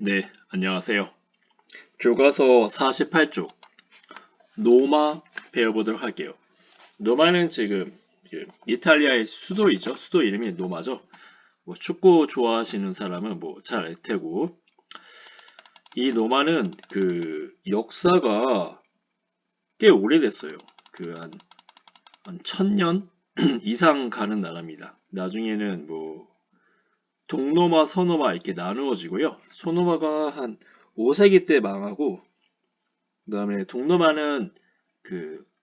네, 안녕하세요. 교과서 48쪽 노마 배워보도록 할게요. 노마는 지금 이탈리아의 수도이죠. 수도 이름이 노마죠. 뭐 축구 좋아하시는 사람은 뭐 잘 알 테고, 이 노마는 그 역사가 꽤 오래됐어요. 한 1000년 이상 가는 나라입니다. 나중에는 뭐 동노마, 서노마 이렇게 나누어지고요. 소노마가 한 5세기 때 망하고, 그다음에 동노마는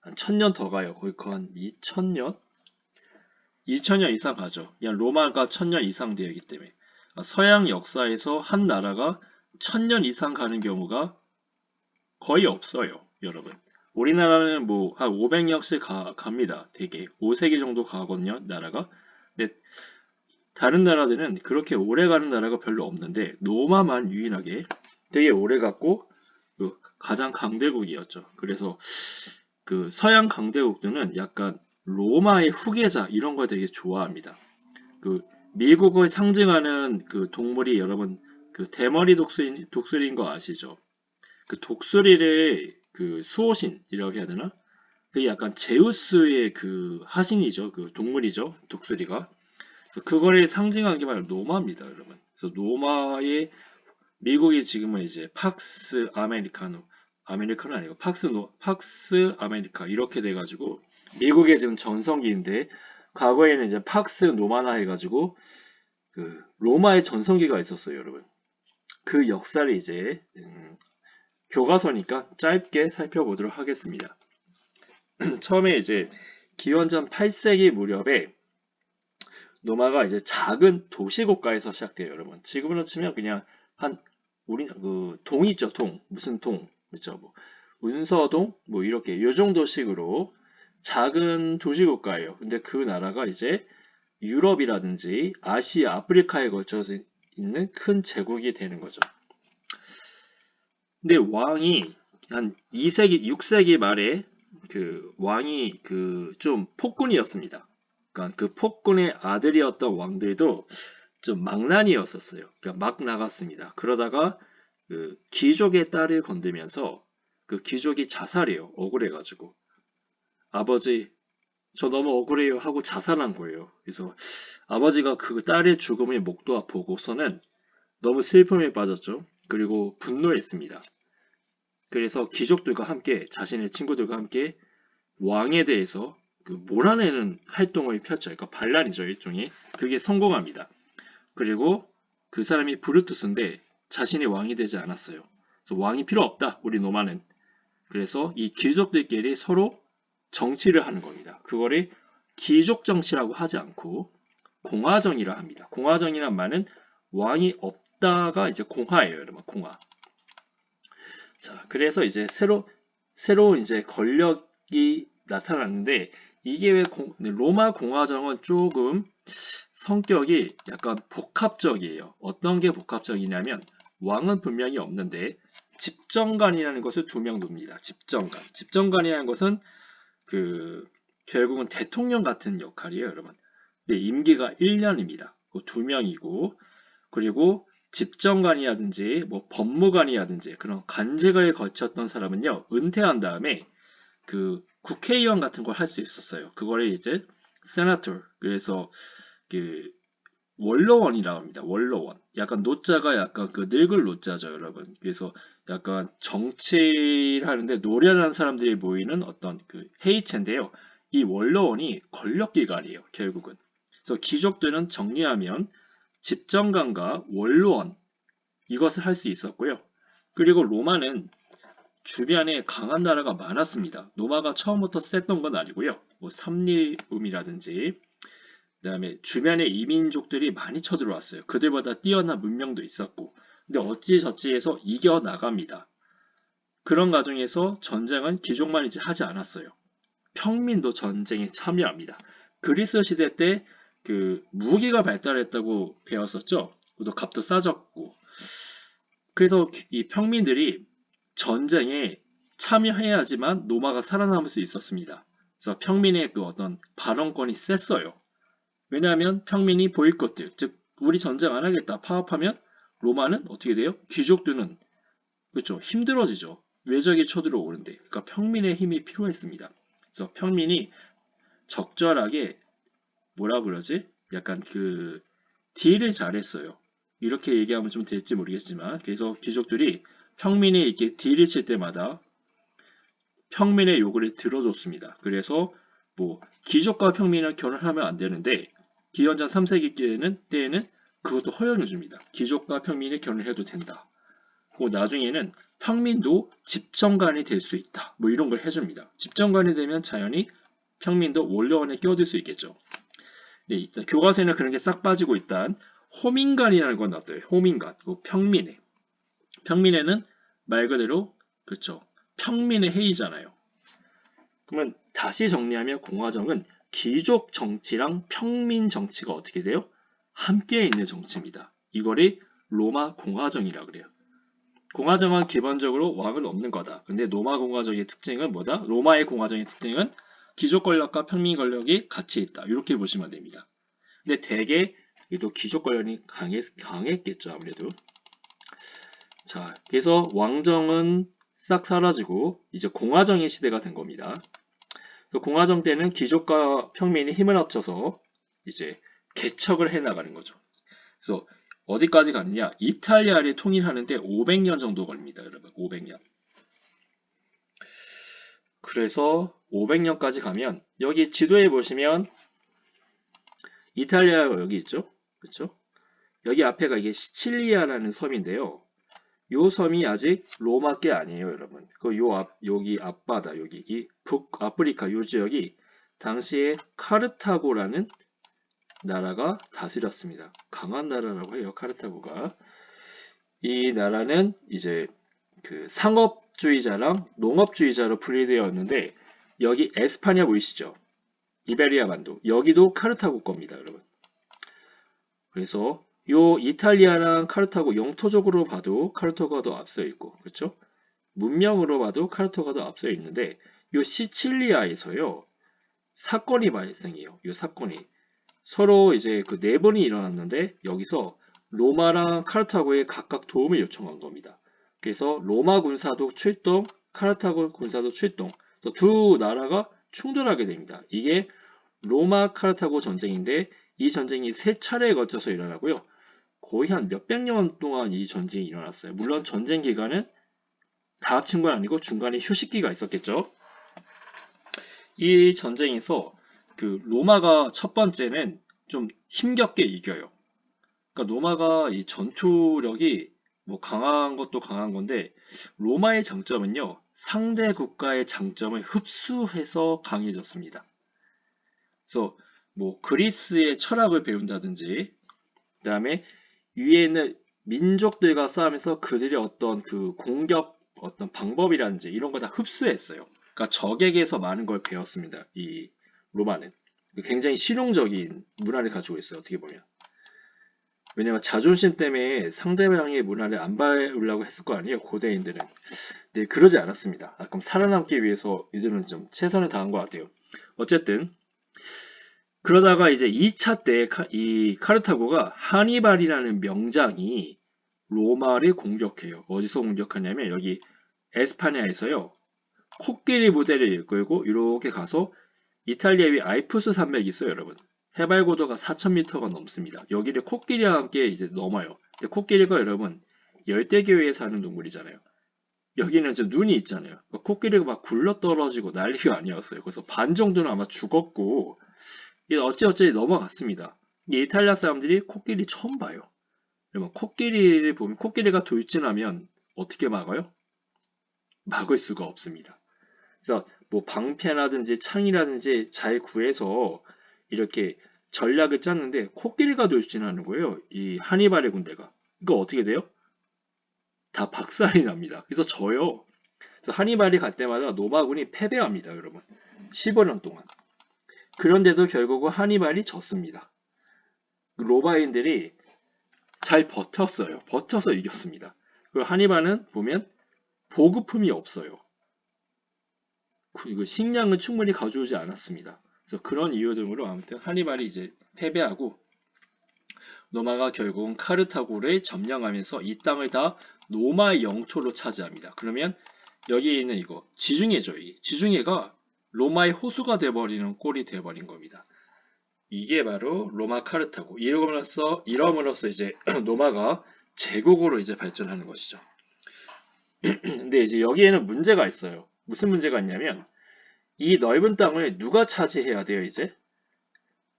한 1000년 더 가요. 거의 한 2000년? 2000년 이상 가죠. 그냥 로마가 1000년 이상 되기 때문에. 서양 역사에서 한 나라가 1000년 이상 가는 경우가 거의 없어요, 여러분. 우리나라는 뭐 한 500년씩 갑니다. 되게 5세기 정도 가거든요, 나라가. 근데 다른 나라들은 그렇게 오래 가는 나라가 별로 없는데 로마만 유일하게 되게 오래 갔고 가장 강대국이었죠. 그래서 그 서양 강대국들은 약간 로마의 후계자 이런 걸 되게 좋아합니다. 그 미국을 상징하는 그 동물이 여러분 그 대머리 독수리인 거 아시죠? 그 독수리를 그 수호신이라고 해야 되나? 그게 약간 제우스의 그 하신이죠. 그 동물이죠. 독수리가. 그래서 그거를 상징하는 게 바로 로마입니다, 여러분. 그래서 로마의 미국이 지금은 이제 팍스 아메리카노 아니고 팍스 아메리카 이렇게 돼가지고 미국의 지금 전성기인데 과거에는 이제 팍스 노마나 해가지고 그 로마의 전성기가 있었어요, 여러분. 그 역사를 이제 교과서니까 짧게 살펴보도록 하겠습니다. 처음에 이제 기원전 8세기 무렵에 노마가 이제 작은 도시국가에서 시작돼요, 여러분. 지금으로 치면 그냥 한 우리 그 동이죠, 동. 무슨 동? 그렇죠. 뭐 운서동 뭐 이렇게 요 정도식으로 작은 도시국가예요. 근데 그 나라가 이제 유럽이라든지 아시아, 아프리카에 걸쳐서 있는 큰 제국이 되는 거죠. 근데 왕이 한 2세기, 6세기 말에 그 왕이 그 좀 폭군이었습니다. 그러니까 그 폭군의 아들이었던 왕들도 좀 망나니였었어요. 그러니까 막 나갔습니다. 그러다가 그 귀족의 딸을 건들면서 그 귀족이 자살해요. 억울해가지고. 아버지, 저 너무 억울해요 하고 자살한 거예요. 그래서 아버지가 그 딸의 죽음을 목도와 보고서는 너무 슬픔에 빠졌죠. 그리고 분노했습니다. 그래서 귀족들과 함께 자신의 친구들과 함께 왕에 대해서 그 몰아내는 활동을 펼쳐요. 그러니까 반란이죠, 일종의. 그게 성공합니다. 그리고 그 사람이 브루투스인데 자신이 왕이 되지 않았어요. 그래서 왕이 필요 없다, 우리 노마는. 그래서 이 귀족들끼리 서로 정치를 하는 겁니다. 그거를 귀족 정치라고 하지 않고 공화정이라 합니다. 공화정이란 말은 왕이 없다가 이제 공화예요, 여러분. 공화. 자, 그래서 이제 새로운 이제 권력이 나타났는데 이게 왜 로마 공화정은 조금 성격이 약간 복합적이에요. 어떤 게 복합적이냐면 왕은 분명히 없는데 집정관이라는 것을 두 명 둡니다. 집정관. 집정관이라는 것은 그 결국은 대통령 같은 역할이에요, 여러분. 근데 임기가 1년입니다. 두 명이고 그리고 집정관이라든지 뭐 법무관이라든지 그런 관직을 거쳤던 사람은요 은퇴한 다음에 그 국회의원 같은 걸 할 수 있었어요. 그거를 이제 세나tor 그래서 그 원로원이라고 합니다. 원로원. 약간 노자가 약간 그 늙을 노자죠, 여러분. 그래서 약간 정치를 하는데 노련한 사람들이 모이는 어떤 그 회의체인데요. 이 원로원이 권력기관이에요, 결국은. 그래서 귀족들은 정리하면 집정관과 원로원 이것을 할 수 있었고요. 그리고 로마는 주변에 강한 나라가 많았습니다. 로마가 처음부터 셌던 건 아니고요. 뭐 삼리움이라든지 그다음에 주변에 이민족들이 많이 쳐들어왔어요. 그들보다 뛰어난 문명도 있었고 근데 어찌저찌 해서 이겨나갑니다. 그런 과정에서 전쟁은 귀족만 이제 하지 않았어요. 평민도 전쟁에 참여합니다. 그리스 시대 때 그 무기가 발달했다고 배웠었죠. 또 값도 싸졌고 그래서 이 평민들이 전쟁에 참여해야지만 로마가 살아남을 수 있었습니다. 그래서 평민의 그 어떤 발언권이 셌어요. 왜냐하면 평민이 보이콧, 즉 우리 전쟁 안 하겠다 파업하면 로마는 어떻게 돼요? 귀족들은 그렇죠. 힘들어지죠. 외적이 쳐들어오는데. 그러니까 평민의 힘이 필요했습니다. 그래서 평민이 적절하게 뭐라 그러지? 약간 그 딜을 잘했어요. 이렇게 얘기하면 좀 될지 모르겠지만 그래서 귀족들이 평민이 이렇게 딜을 칠 때마다 평민의 요구를 들어줬습니다. 그래서 뭐 귀족과 평민은 결혼하면 안 되는데 기원전 3세기 때에는 그것도 허용해 줍니다. 귀족과 평민이 결혼해도 된다. 그 나중에는 평민도 집정관이 될 수 있다. 뭐 이런 걸 해줍니다. 집정관이 되면 자연히 평민도 원료원에 끼어들 수 있겠죠. 네, 일단 교과서에는 그런 게 싹 빠지고 일단 호민관이라는 건 어때요? 호민관, 그 평민회. 평민회는 말 그대로 그쵸? 평민의 회의잖아요. 그러면 다시 정리하면 공화정은 귀족 정치랑 평민 정치가 어떻게 돼요? 함께 있는 정치입니다. 이거를 로마 공화정이라 그래요. 공화정은 기본적으로 왕은 없는 거다. 근데 로마 공화정의 특징은 뭐다? 로마의 공화정의 특징은 귀족 권력과 평민 권력이 같이 있다. 이렇게 보시면 됩니다. 근데 대개 또 귀족 권력이 강했겠죠, 아무래도. 자, 그래서 왕정은 싹 사라지고 이제 공화정의 시대가 된 겁니다. 그래서 공화정 때는 귀족과 평민이 힘을 합쳐서 이제 개척을 해 나가는 거죠. 그래서 어디까지 가느냐? 이탈리아를 통일하는데 500년 정도 걸립니다, 여러분. 500년. 그래서 500년까지 가면 여기 지도에 보시면 이탈리아가 여기 있죠? 그렇죠? 여기 앞에가 이게 시칠리아라는 섬인데요. 요 섬이 아직 로마 게 아니에요, 여러분. 여기 앞바다, 여기 이 북아프리카 요 지역이 당시에 카르타고라는 나라가 다스렸습니다. 강한 나라라고 해요, 카르타고가. 이 나라는 이제 그 상업주의자랑 농업주의자로 분리되었는데 여기 에스파냐 보이시죠? 이베리아 반도. 여기도 카르타고 겁니다, 여러분. 그래서 요 이탈리아랑 카르타고 영토적으로 봐도 카르타고가 더 앞서 있고, 그렇죠? 문명으로 봐도 카르타고가 더 앞서 있는데 요 시칠리아에서요 사건이 발생해요. 요 사건이 서로 이제 그 네 번이 일어났는데 여기서 로마랑 카르타고에 각각 도움을 요청한 겁니다. 그래서 로마 군사도 출동, 카르타고 군사도 출동. 두 나라가 충돌하게 됩니다. 이게 로마 카르타고 전쟁인데 이 전쟁이 세 차례에 걸쳐서 일어나고요. 거의 한 몇백 년 동안 이 전쟁이 일어났어요. 물론 전쟁 기간은 다 합친 건 아니고 중간에 휴식기가 있었겠죠. 이 전쟁에서 그 로마가 첫 번째는 좀 힘겹게 이겨요. 그러니까 로마가 이 전투력이 뭐 강한 것도 강한 건데 로마의 장점은요. 상대 국가의 장점을 흡수해서 강해졌습니다. 그래서 뭐 그리스의 철학을 배운다든지 그다음에 위에 있는 민족들과 싸우면서 그들의 어떤 그 공격 어떤 방법이라든지 이런 거 다 흡수했어요. 그러니까 적에게서 많은 걸 배웠습니다. 이 로마는 굉장히 실용적인 문화를 가지고 있어요. 어떻게 보면. 왜냐면 자존심 때문에 상대방의 문화를 안 배우려고 했을 거 아니에요. 고대인들은. 네, 그러지 않았습니다. 그럼 살아남기 위해서 이들은 좀 최선을 다한 것 같아요. 어쨌든 그러다가 이제 2차 때 이 카르타고가 하니발이라는 명장이 로마를 공격해요. 어디서 공격하냐면 여기 에스파냐에서요. 코끼리 부대를 이끌고 이렇게 가서 이탈리아 위 알프스 산맥이 있어요, 여러분. 해발 고도가 4,000m가 넘습니다. 여기를 코끼리와 함께 이제 넘어요. 근데 코끼리가 여러분 열대교회에 사는 동물이잖아요. 여기는 이제 눈이 있잖아요. 코끼리가 막 굴러 떨어지고 난리가 아니었어요. 그래서 반 정도는 아마 죽었고 어찌어찌 넘어갔습니다. 이탈리아 사람들이 코끼리 처음 봐요. 그러면 코끼리를 보면 코끼리가 돌진하면 어떻게 막아요? 막을 수가 없습니다. 그래서 뭐 방패라든지 창이라든지 잘 구해서 이렇게 전략을 짰는데 코끼리가 돌진하는 거예요. 이 하니발의 군대가. 이거 어떻게 돼요? 다 박살이 납니다. 그래서 져요. 그래서 하니발이 갈 때마다 로마군이 패배합니다, 여러분. 15년 동안. 그런데도 결국은 하니발이 졌습니다. 로마인들이 잘 버텼어요. 버텨서 이겼습니다. 그리고 하니발은 보면 보급품이 없어요. 그리고 식량을 충분히 가져오지 않았습니다. 그래서 그런 이유 등으로 아무튼 하니발이 이제 패배하고 로마가 결국은 카르타고를 점령하면서 이 땅을 다 로마의 영토로 차지합니다. 그러면 여기에 있는 이거 지중해죠. 이 지중해가 로마의 호수가 돼버리는 꼴이 돼버린 겁니다. 이게 바로 로마 카르타고. 이러므로써 이제 로마가 제국으로 이제 발전하는 것이죠. 근데 이제 여기에는 문제가 있어요. 무슨 문제가 있냐면 이 넓은 땅을 누가 차지해야 돼요, 이제?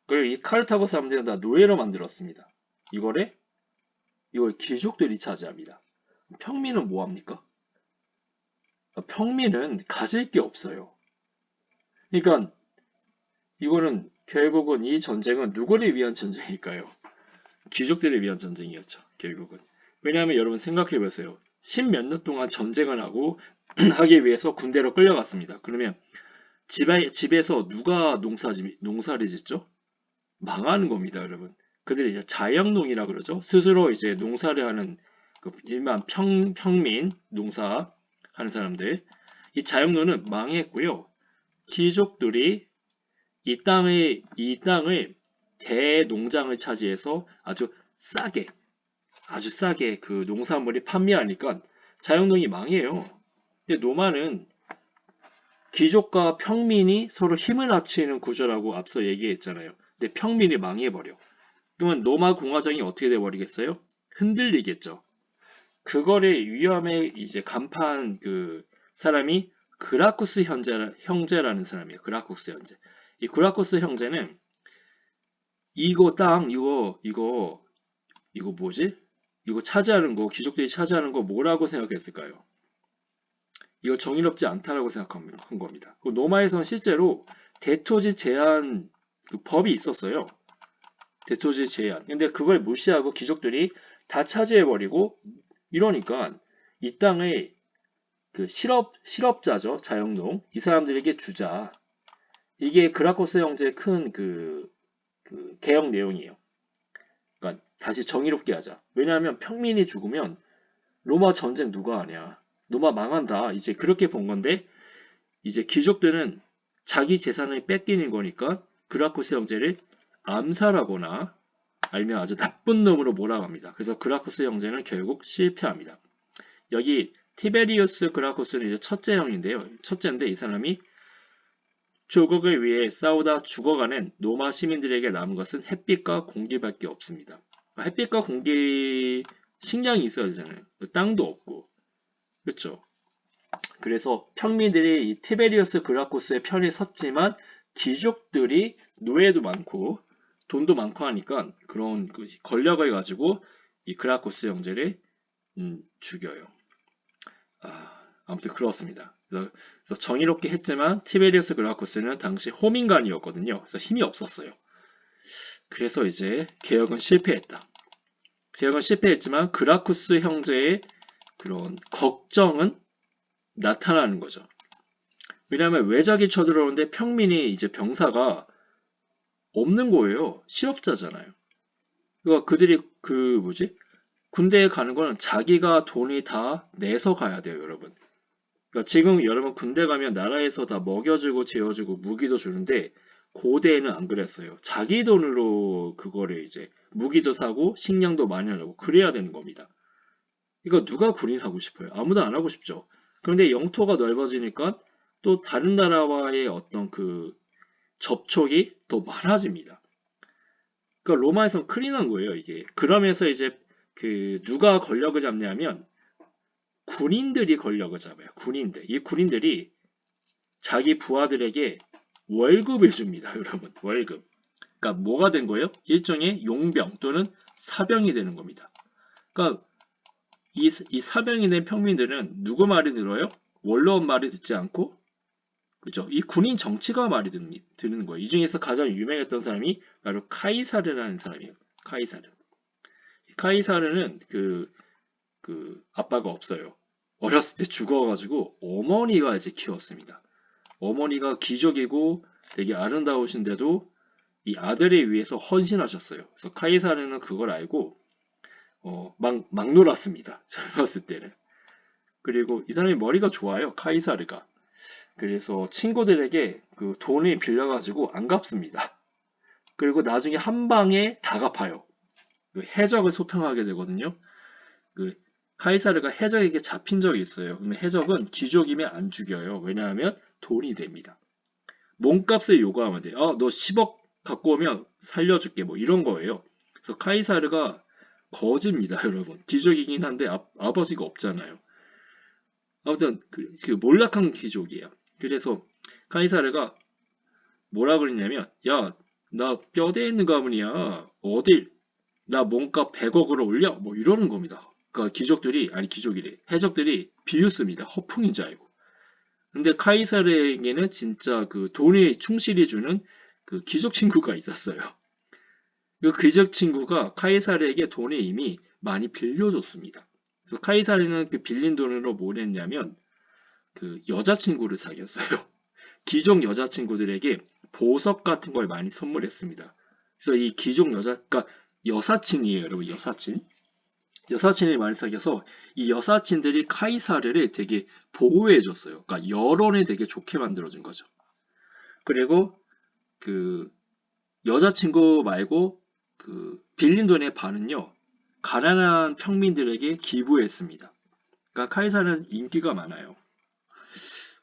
그리고 이 카르타고 사람들은 다 노예로 만들었습니다. 이걸 귀족들이 차지합니다. 평민은 뭐 합니까? 평민은 가질 게 없어요. 그러니까 이거는 결국은 이 전쟁은 누구를 위한 전쟁일까요? 귀족들을 위한 전쟁이었죠. 결국은. 왜냐하면 여러분 생각해 보세요. 십몇 년 동안 전쟁을 하고 하기 위해서 군대로 끌려갔습니다. 그러면 집에서 누가 농사를 짓죠? 망하는 겁니다, 여러분. 그들이 이제 자영농이라 그러죠. 스스로 이제 농사를 하는 그 일반 평민 농사 하는 사람들. 이 자영농은 망했고요. 귀족들이 이 땅을 대농장을 차지해서 아주 싸게 그 농산물이 판매하니까 자영농이 망해요. 근데 노마는 귀족과 평민이 서로 힘을 합치는 구조라고 앞서 얘기했잖아요. 근데 평민이 망해버려. 그러면 로마 공화정이 어떻게 돼버리겠어요? 흔들리겠죠. 그거를 위험에 이제 간파한 그 사람이 그라쿠스 형제라는 사람이에요. 그라쿠스 형제. 이 그라쿠스 형제는 이거 뭐지? 이거 차지하는 거, 귀족들이 차지하는 거 뭐라고 생각했을까요? 이거 정의롭지 않다라고 생각한 겁니다. 로마에서는 실제로 대토지 제한 그 법이 있었어요. 대토지 제한. 근데 그걸 무시하고 귀족들이 다 차지해버리고 이러니까 이 땅을 그 실업자죠. 자영농. 이 사람들에게 주자. 이게 그라코스 형제의 큰 그 개혁 내용이에요. 그러니까 다시 정의롭게 하자. 왜냐하면 평민이 죽으면 로마 전쟁 누가 하냐. 로마 망한다. 이제 그렇게 본 건데 이제 귀족들은 자기 재산을 뺏기는 거니까 그라코스 형제를 암살하거나 아니면 아주 나쁜 놈으로 몰아갑니다. 그래서 그라코스 형제는 결국 실패합니다. 여기 티베리우스 그라코스는 이제 첫째 형인데요. 첫째인데 이 사람이 조국을 위해 싸우다 죽어가는 로마 시민들에게 남은 것은 햇빛과 공기밖에 없습니다. 햇빛과 공기 식량이 있어야 되잖아요. 땅도 없고. 그렇죠? 그래서 평민들이 이 티베리우스 그라코스의 편에 섰지만 귀족들이 노예도 많고 돈도 많고 하니까 그런 그 권력을 가지고 이 그라코스 형제를 죽여요. 아무튼 그렇습니다. 그래서 정의롭게 했지만 티베리우스 그라코스는 당시 호민관이었거든요. 그래서 힘이 없었어요. 그래서 이제 개혁은 실패했다. 개혁은 실패했지만 그라쿠스 형제의 그런 걱정은 나타나는 거죠. 왜냐하면 외적이 쳐들어오는데 평민이 이제 병사가 없는 거예요. 실업자잖아요. 그러니까 그들이 군대에 가는 거는 자기가 돈이 다 내서 가야 돼요, 여러분. 그러니까 지금 여러분 군대 가면 나라에서 다 먹여주고 재워주고 무기도 주는데 고대에는 안 그랬어요. 자기 돈으로 그거를 이제 무기도 사고 식량도 많이 하려고 그래야 되는 겁니다. 이거 누가 군인하고 싶어요? 아무도 안 하고 싶죠. 그런데 영토가 넓어지니까 또 다른 나라와의 어떤 그 접촉이 더 많아집니다. 그러니까 로마에선 큰일 난 거예요, 이게. 그러면서 이제 그 누가 권력을 잡냐면 군인들이 권력을 잡아요. 군인들. 이 군인들이 자기 부하들에게 월급을 줍니다, 여러분. 월급. 그러니까 뭐가 된 거예요? 일종의 용병 또는 사병이 되는 겁니다. 그러니까 이 사병이 된 평민들은 누구 말이 들어요? 원로원 말이 듣지 않고, 그죠? 이 군인 정치가 말이 듣는 거예요. 이 중에서 가장 유명했던 사람이 바로 카이사르라는 사람이에요. 카이사르. 카이사르는 아빠가 없어요. 어렸을 때 죽어가지고 어머니가 이제 키웠습니다. 어머니가 귀족이고 되게 아름다우신데도 이 아들을 위해서 헌신하셨어요. 그래서 카이사르는 그걸 알고 막 놀았습니다. 젊었을 때는. 그리고 이 사람이 머리가 좋아요. 카이사르가. 그래서 친구들에게 그 돈을 빌려가지고 안 갚습니다. 그리고 나중에 한 방에 다 갚아요. 그 해적을 소탕하게 되거든요. 그 카이사르가 해적에게 잡힌 적이 있어요. 그러면 해적은 귀족이면 안 죽여요. 왜냐하면 돈이 됩니다. 몸값을 요구하면 돼. 너 10억 갖고 오면 살려줄게. 뭐 이런 거예요. 그래서 카이사르가 거지입니다, 여러분. 귀족이긴 한데 아버지가 없잖아요. 아무튼 그 몰락한 귀족이에요. 그래서 카이사르가 뭐라 그랬냐면, 야, 나 뼈대 있는 가문이야. 어딜 나 몸값 100억으로 올려? 뭐 이러는 겁니다. 그러니까 귀족이래. 해적들이 비웃습니다. 허풍인 줄 알고. 근데 카이사르에게는 진짜 그 돈에 충실히 주는 그 귀족 친구가 있었어요. 그 귀족 친구가 카이사르에게 돈을 이미 많이 빌려줬습니다. 그래서 카이사르는 그 빌린 돈으로 뭘 했냐면 그 여자친구를 사귀었어요. 귀족 여자친구들에게 보석 같은 걸 많이 선물했습니다. 그래서 이 귀족 그러니까 여사친이에요, 여러분, 여사친. 여사친을 많이 사귀어서 이 여사친들이 카이사르를 되게 보호해줬어요. 그러니까 여론을 되게 좋게 만들어준 거죠. 그리고 그 여자친구 말고 그 빌린 돈의 반은요, 가난한 평민들에게 기부했습니다. 그러니까 카이사르는 인기가 많아요.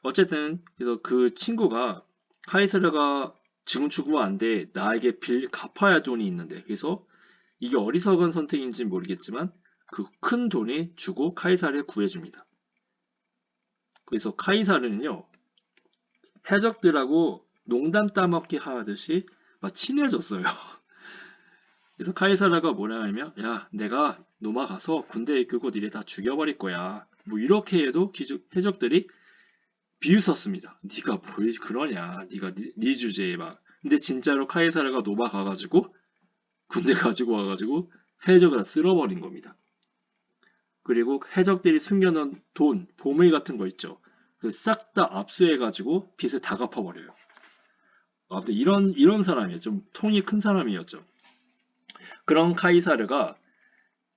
어쨌든 그래서 그 친구가 카이사르가 지금 죽으면 안 돼. 나에게 갚아야 할 돈이 있는데. 그래서 이게 어리석은 선택인지 모르겠지만 그 큰 돈을 주고 카이사르를 구해줍니다. 그래서 카이사르는요, 해적들하고 농담 따먹기 하듯이 막 친해졌어요. 그래서 카이사르가 뭐라 하냐면, 야, 내가 노마 가서 군대에 이끌고 니네 다 죽여버릴 거야. 뭐 이렇게 해도 해적들이 비웃었습니다. 네가 뭘 그러냐. 네가 네 주제에 막. 근데 진짜로 카이사르가 노마 가가지고 군대 가지고 와가지고 해적을 다 쓸어버린 겁니다. 그리고 해적들이 숨겨놓은 돈, 보물 같은 거 있죠. 그 싹 다 압수해가지고 빚을 다 갚아버려요. 아무튼 이런 사람이에요. 좀 통이 큰 사람이었죠. 그런 카이사르가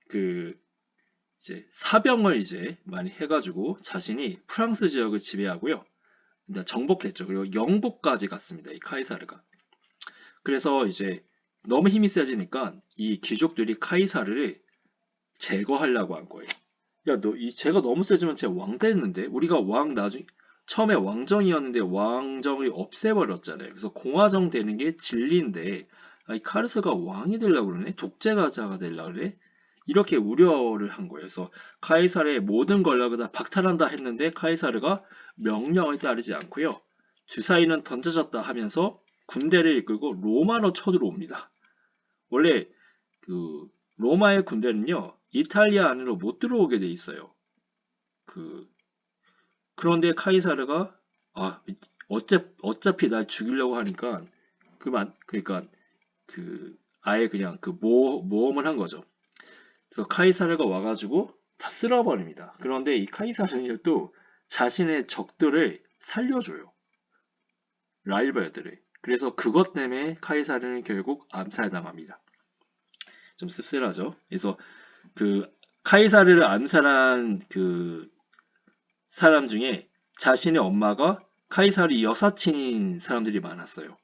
그 이제 사병을 이제 많이 해가지고 자신이 프랑스 지역을 지배하고요. 정복했죠. 그리고 영국까지 갔습니다. 이 카이사르가. 그래서 이제 너무 힘이 세지니까 이 귀족들이 카이사르를 제거하려고 한 거예요. 야, 너 이 쟤가 너무 세지면 쟤 왕 됐는데 우리가 처음에 왕정이었는데 왕정을 없애버렸잖아요. 그래서 공화정 되는 게 진리인데 이 카르스가 왕이 되려고 그러네? 독재자가 되려고 그래? 이렇게 우려를 한 거예요. 그래서 카이사르의 모든 권력을 다 박탈한다 했는데 카이사르가 명령을 따르지 않고요. 주사위는 던져졌다 하면서 군대를 이끌고 로마로 쳐들어옵니다. 원래 그 로마의 군대는요, 이탈리아 안으로 못 들어오게 돼 있어요. 그런데 카이사르가 어차피 날 죽이려고 하니까 그러니까 아예 그냥 모험을 한 거죠. 그래서 카이사르가 와가지고 다 쓸어버립니다. 그런데 이 카이사르는 또 자신의 적들을 살려줘요. 라이벌들을. 그래서 그것 때문에 카이사르는 결국 암살당합니다. 좀 씁쓸하죠. 그래서 그 카이사르를 암살한 그 사람 중에 자신의 엄마가 카이사르 여사친인 사람들이 많았어요.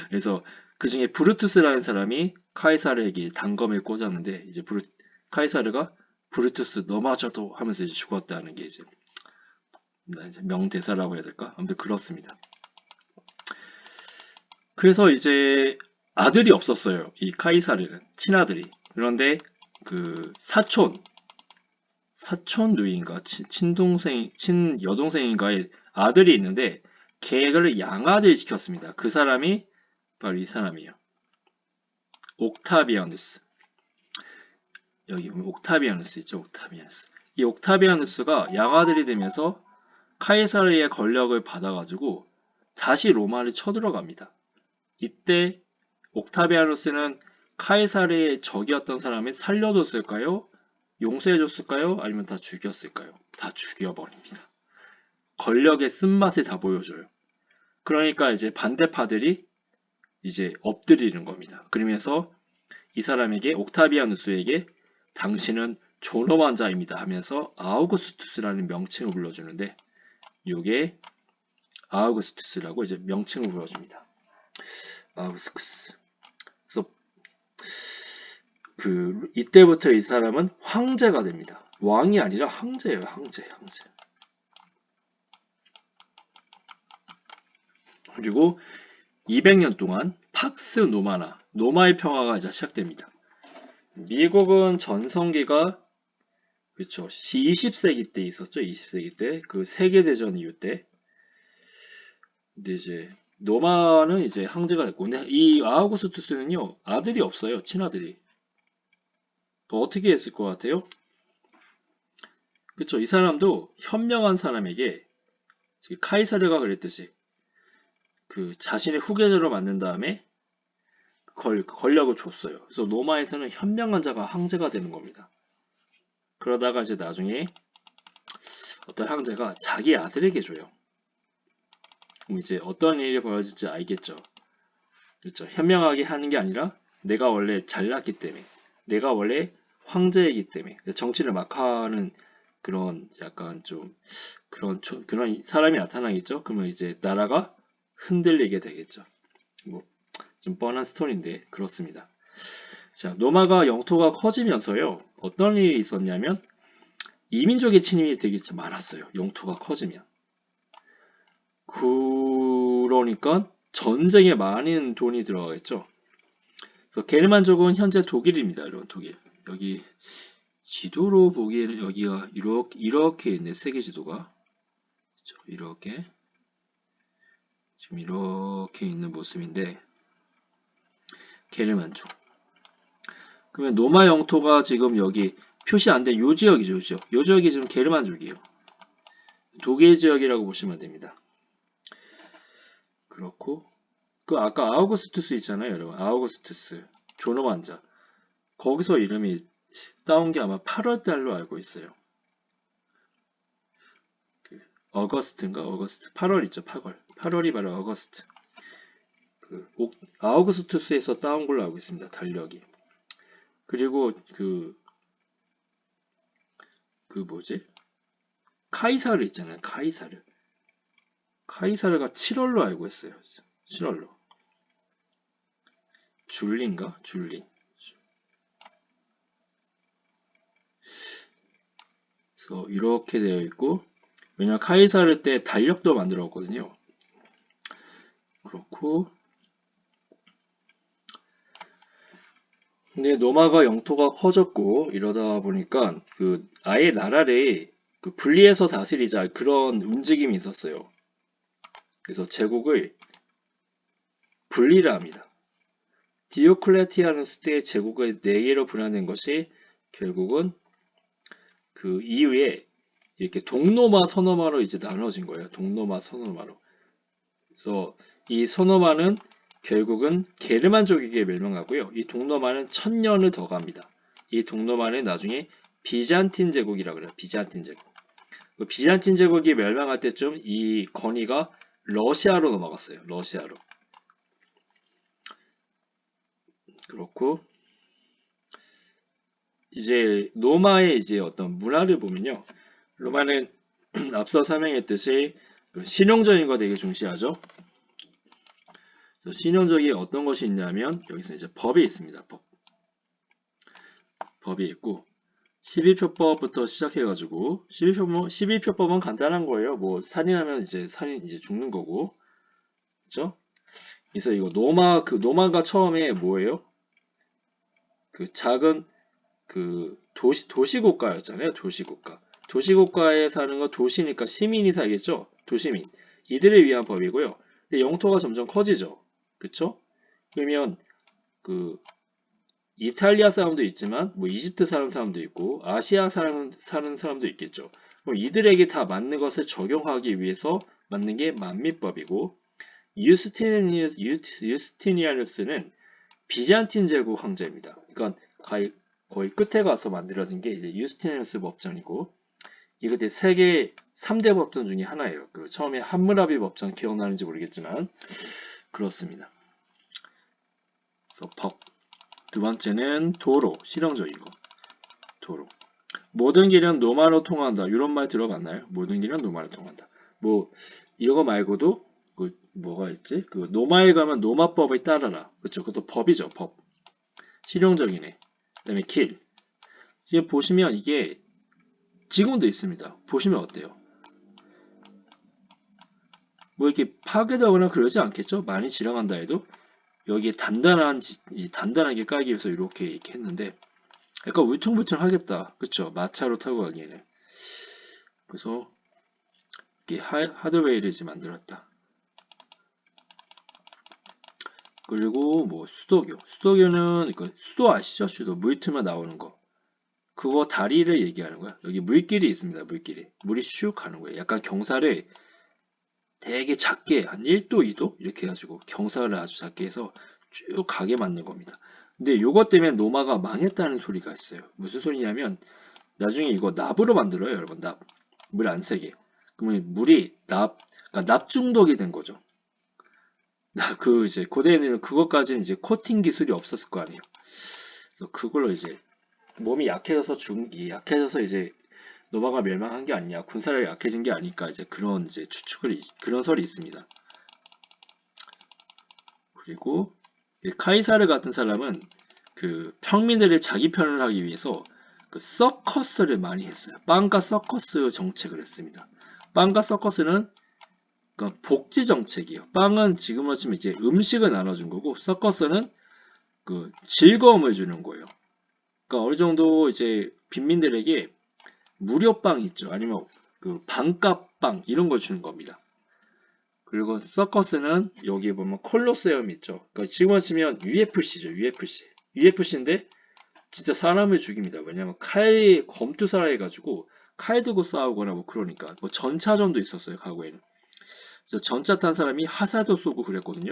그래서 그 중에 브루투스라는 사람이 카이사르에게 단검을 꽂았는데 이제 카이사르가 브루투스 너마저도 하면서 이제 죽었다는 게 이제 명대사라고 해야 될까? 아무튼 그렇습니다. 그래서 이제 아들이 없었어요. 이 카이사르는 친아들이. 그런데 그 사촌 누이인가 친동생 친여동생인가의 아들이 있는데 걔를 양아들 시켰습니다. 그 사람이 바로 이 사람이에요. 옥타비아누스. 여기 보면 옥타비아누스 있죠. 옥타비아누스. 이 옥타비아누스가 양아들이 되면서 카이사르의 권력을 받아가지고 다시 로마를 쳐들어갑니다. 이때 옥타비아누스는 카이사르의 적이었던 사람을 살려줬을까요? 용서해줬을까요? 아니면 다 죽였을까요? 다 죽여버립니다. 권력의 쓴맛을 다 보여줘요. 그러니까 이제 반대파들이 이제 엎드리는 겁니다. 그러면서 이 사람에게 옥타비아누스에게 당신은 존엄한 자입니다 하면서 아우구스투스라는 명칭을 불러주는데 이게 아우구스투스라고 이제 명칭을 불러줍니다. 아우구스투스. 그래서 이때부터 이 사람은 황제가 됩니다. 왕이 아니라 황제예요. 황제. 그리고 200년 동안 팍스 노마나, 노마의 평화가 이제 시작됩니다. 미국은 전성기가 그렇죠. 20세기 때 있었죠. 20세기 때. 그 세계대전 이후 때. 근데 이제 노마는 이제 황제가 됐고 근데 이 아우구스투스는요. 아들이 없어요. 친아들이. 어떻게 했을 것 같아요? 그쵸. 이 사람도 현명한 사람에게 카이사르가 그랬듯이 그 자신의 후계자로 만든 다음에 권력을 줬어요. 그래서 로마에서는 현명한 자가 황제가 되는 겁니다. 그러다가 이제 나중에 어떤 황제가 자기 아들에게 줘요. 그럼 이제 어떤 일이 벌어질지 알겠죠. 그렇죠. 현명하게 하는 게 아니라 내가 원래 잘났기 때문에 내가 원래 황제이기 때문에 정치를 막 하는 그런 약간 좀 그런 사람이 나타나겠죠. 그러면 이제 나라가 흔들리게 되겠죠. 뭐 좀 뻔한 스토리인데 그렇습니다. 자, 로마가 영토가 커지면서요. 어떤 일이 있었냐면 이민족의 침입이 되게 많았어요. 영토가 커지면. 그러니까 전쟁에 많은 돈이 들어가겠죠. 그래서 게르만족은 현재 독일입니다. 여러분, 독일. 여기 지도로 보기에는 여기가 이렇게 있네. 세계 지도가. 이렇게. 지금 이렇게 있는 모습인데 게르만족. 그러면 노마 영토가 지금 여기 표시 안 된 요 지역이죠. 요 지역. 요 지역이 지금 게르만족이에요. 독일 지역이라고 보시면 됩니다. 그렇고 그 아까 아우구스투스 있잖아요, 여러분. 아우구스투스 존엄 환자. 거기서 이름이 따온 게 아마 8월 달로 알고 있어요. 어거스트인가? 어거스트. 8월 있죠, 8월. 8월이 바로 어거스트. 아우구스투스에서 따온 걸로 알고 있습니다. 달력이. 그리고 뭐지? 카이사르 있잖아요. 카이사르. 카이사르가 7월로 알고 있어요. 7월로. 줄리인가? 줄리. 그래서 이렇게 되어 있고 왜냐면 카이사르 때 달력도 만들었거든요. 그렇고 근데 노마가 영토가 커졌고 이러다 보니까 아예 나라를 분리해서 다스리자 그런 움직임이 있었어요. 그래서 제국을 분리를 합니다. 디오클레티아누스 때 제국을 4개로 분화된 것이 결국은 그 이후에 이렇게 동로마 서노마로 이제 나눠진 거예요. 동로마 서노마로. 그래서 이 서노마는 결국은 게르만족에게 멸망하고요. 이 동로마는 1000년을 더 갑니다. 이 동로마는 나중에 비잔틴 제국이라고 그래요. 비잔틴 제국. 비잔틴 제국이 멸망할 때쯤 이 권위가 러시아로 넘어갔어요. 러시아로. 그렇고 이제 로마의 이제 어떤 문화를 보면요. 로마는 앞서 설명했듯이 실용적인 거 되게 중시하죠. 실용적인 어떤 것이 있냐면 여기서 이제 법이 있습니다. 법이 있고 12표법부터 시작해가지고 12표법은 간단한 거예요. 뭐 살인하면 이제 살인 이제 죽는 거고, 그렇죠? 그래서 이거 노마가 처음에 뭐예요? 작은 도시국가였잖아요. 도시국가. 도시국가에 사는 거 도시니까 시민이 살겠죠? 도시민. 이들을 위한 법이고요. 근데 영토가 점점 커지죠. 그쵸? 그러면 이탈리아 사람도 있지만 뭐 이집트 사는 사람도 있고 아시아 사는 사람도 있겠죠. 그럼 이들에게 다 맞는 것을 적용하기 위해서 만든 게 만민법이고 유스티니아누스는 비잔틴 제국 황제입니다. 그러니까 거의 끝에 가서 만들어진 게 이제 유스티니아누스 법전이고 이것도 세계 3대 법전 중에 하나예요. 처음에 함무라비 법전 기억나는지 모르겠지만 그렇습니다. 그래서 법. 두 번째는 도로, 실용적이고 도로. 모든 길은 노마로 통한다. 이런 말 들어봤나요? 모든 길은 노마로 통한다. 뭐 이거 말고도 뭐가 있지? 노마에 가면 노마법을 따르라. 그렇죠? 그것도 법이죠, 법. 실용적이네. 그다음에 kill. 이게 보시면 이게 지금도 있습니다. 보시면 어때요? 뭐 이렇게 파괴되거나 그러지 않겠죠? 많이 지나간다 해도 여기에 단단하게 깔기 위해서 이렇게 했는데 약간 울퉁불퉁하겠다. 그쵸? 마차로 타고 가기에는. 그래서 이게 하드웨어를 이제 만들었다. 그리고 뭐 수도교는 수도 아시죠? 수도 물 틀면 나오는 거. 그거 다리를 얘기하는 거야. 여기 물길이 있습니다. 물길이. 물이 슉 가는 거예요. 약간 경사를 되게 작게 한 1도, 2도 이렇게 해가지고 경사를 아주 작게 해서 쭉 가게 만든 겁니다. 근데 요것 때문에 노마가 망했다는 소리가 있어요. 무슨 소리냐면 나중에 이거 납으로 만들어요, 여러분. 납. 물 안 새게. 그러면 물이 그러니까 납 중독이 된 거죠. 이제 고대에는 그것까지는 이제 코팅 기술이 없었을 거 아니에요. 그래서 그걸로 이제 몸이 약해져서 이제 노마가 멸망한 게 아니냐, 군사력이 약해진 게 아닐까 이제 그런 이제 그런 설이 있습니다. 그리고 카이사르 같은 사람은 그 평민들의 자기 편을 하기 위해서 그 서커스를 많이 했어요. 빵과 서커스 정책을 했습니다. 빵과 서커스는 그러니까 복지 정책이에요. 빵은 지금으로 치면 이제 음식을 나눠준 거고, 서커스는 그 즐거움을 주는 거예요. 그러니까 어느 정도 이제 빈민들에게 무료빵 있죠. 아니면 그 반값빵 이런 걸 주는 겁니다. 그리고 서커스는 여기 보면 콜로세움 있죠. 그러니까 지금 치면 UFC죠. UFC인데 진짜 사람을 죽입니다. 왜냐면 검투사라 해가지고 칼 들고 싸우거나 뭐 그러니까 뭐 전차전도 있었어요. 과거에는. 그래서 전차 탄 사람이 화살도 쏘고 그랬거든요.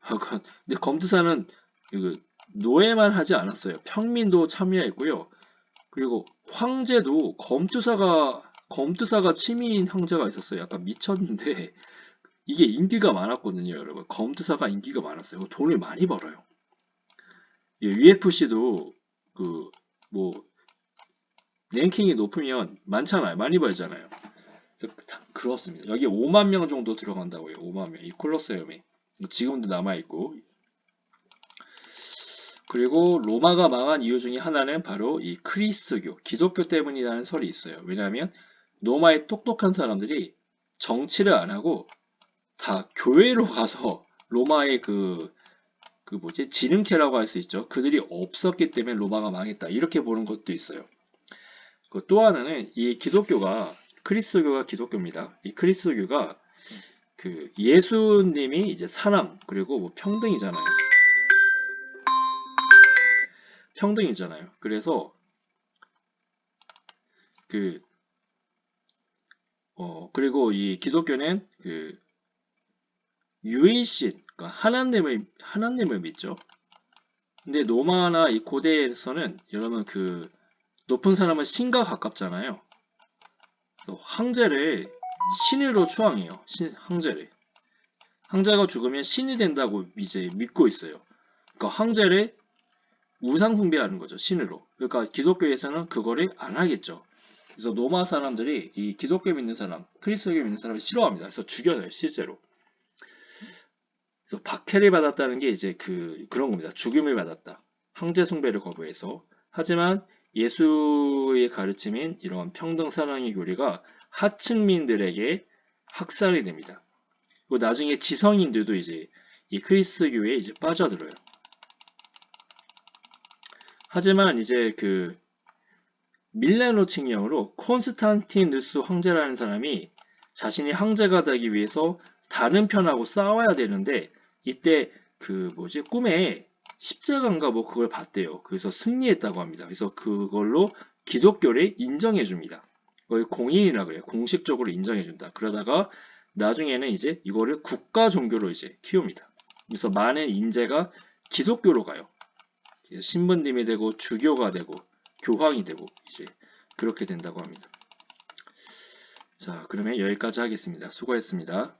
근데 검투사는 그 노예만 하지 않았어요. 평민도 참여했고요. 그리고 황제도 검투사가 취미인 황제가 있었어요. 약간 미쳤는데 이게 인기가 많았거든요, 여러분. 검투사가 인기가 많았어요. 돈을 많이 벌어요. UFC도 그 뭐 랭킹이 높으면 많잖아요. 많이 벌잖아요. 그렇습니다. 여기 5만 명 정도 들어간다고요. 5만 명. 이 콜로세움에 지금도 남아 있고. 그리고 로마가 망한 이유 중에 하나는 바로 이 크리스교, 기독교 때문이라는 설이 있어요. 왜냐하면 로마의 똑똑한 사람들이 정치를 안 하고 다 교회로 가서 로마의 지름캐라고 할 수 있죠. 그들이 없었기 때문에 로마가 망했다. 이렇게 보는 것도 있어요. 또 하나는 이 크리스교가 기독교입니다. 이 크리스교가 그 예수님이 이제 사랑 그리고 뭐 평등이잖아요. 그래서 그리고 이 기독교는 그 유일신, 그러니까 하나님을 믿죠. 근데 로마나 이 고대에서는 여러분 높은 사람은 신과 가깝잖아요. 황제를 신으로 추앙해요. 황제를. 황제가 죽으면 신이 된다고 이제 믿고 있어요. 그러니까 황제를 우상 숭배하는 거죠. 신으로. 그러니까 기독교에서는 그거를 안 하겠죠. 그래서 로마 사람들이 이 기독교 믿는 사람, 크리스교 믿는 사람을 싫어합니다. 그래서 죽여요, 실제로. 그래서 박해를 받았다는 게 이제 그런 겁니다. 죽임을 받았다. 황제 숭배를 거부해서. 하지만 예수의 가르침인 이런 평등 사랑의 교리가 하층민들에게 학살이 됩니다. 그리고 나중에 지성인들도 이제 이 크리스교에 이제 빠져들어요. 하지만 이제 밀레노 칙령으로 콘스탄티누스 황제라는 사람이 자신이 황제가 되기 위해서 다른 편하고 싸워야 되는데 이때 꿈에 십자가인가 뭐 그걸 봤대요. 그래서 승리했다고 합니다. 그래서 그걸로 기독교를 인정해 줍니다. 그걸 공인이라 그래요. 공식적으로 인정해 준다. 그러다가 나중에는 이제 이거를 국가 종교로 이제 키웁니다. 그래서 많은 인재가 기독교로 가요. 신부님이 되고 주교가 되고 교황이 되고 이제 그렇게 된다고 합니다. 자, 그러면 여기까지 하겠습니다. 수고했습니다.